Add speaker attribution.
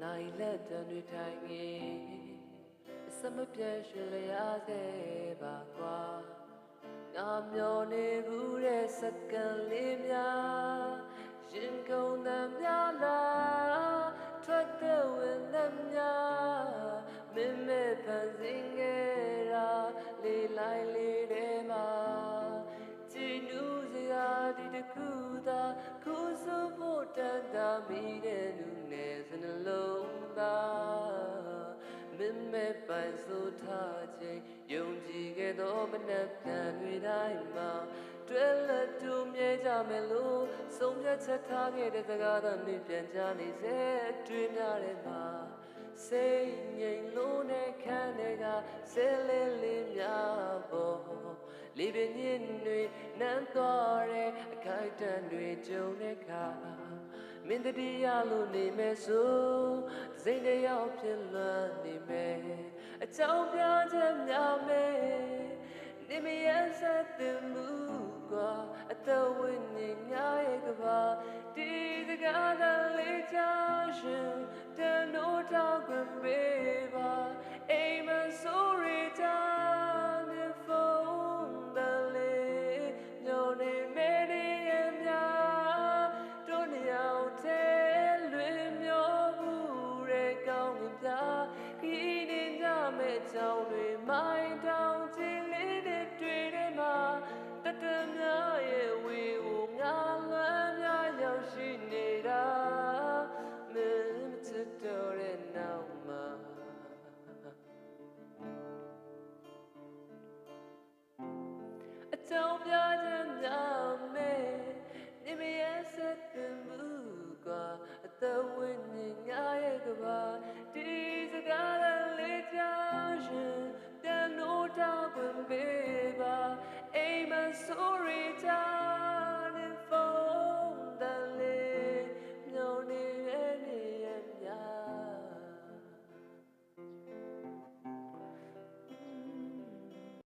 Speaker 1: နိုင်လက်တန်တွေထိုင်ငယ်အစမပြတ်ရှင်လျားသေးပါကွာငါမျောနေဘူးတဲ့စက္ကန့်လေးများရင်ကုန်သံများလားထွက်တဲ့ဝင်သံများမင်းမဲ့ဖန်ဆင်းခဲ့တာလေးလိုက်လေးထဲမှာကြည်နူးစရာဒီတခုသာခုဆိုဖို့တန်တာမိတဲ့လူနဲ့စနှလုံးသားမင်းမဲ့ပိုင်ဆိုထားခြင်းယုံကြည်ခဲ့သောမနှက်ပြန်တွေတိုင်းမှာတွဲလက်တူမြဲကြမယ်လို့ဆုံးဖြတ်ချက်ထားခဲ့တဲ့စကားသာနှင့်ပြန်ကြားနေစေတွေ့များတဲ့မှာစိတ်ငြိမ်လို့နဲ့ခံတဲ့ကဆဲလေးလေးများပေါ်လေးပင်ညင်းတွေနမ်းသွားတဲ့အခိုက်အတန့်တွေကြုံတဲ့အခါမင်းတည်းလို့နေမယ်ဆိုစိတ်တယောက်ဖြစ်လွမ်းနေမယ်အကြောင်းပြချက်များမယ်နေမရဆက်သမှုကွာအသက်ဝိညာဉ်များရဲ့ကဘာဒီစကားသာလေးချရှင်တန်တို့ထောက်ခွင့်ပေးပါအိမ်မဆိုးရချာနေဖုန်းတလေးညိုနေမဲနေရဲ့များတို့နေအောင်ထဲလွင်မျောဘူးတဲ့ကောင်းကင်ပြခီးနေကြမဲ့ချောင်းတွေမိုင်းတောင်ကြည်လေးတဲ့တွေ့တဲ့မှာတတများရဲ့ဝေကိုငါလွမ်းများရောက်ရှိနေတာမင်းမချစ်တော့တဲ့နောက်မှာအကြောင်းပြချက်များမယ်နေမရဆက်သမှု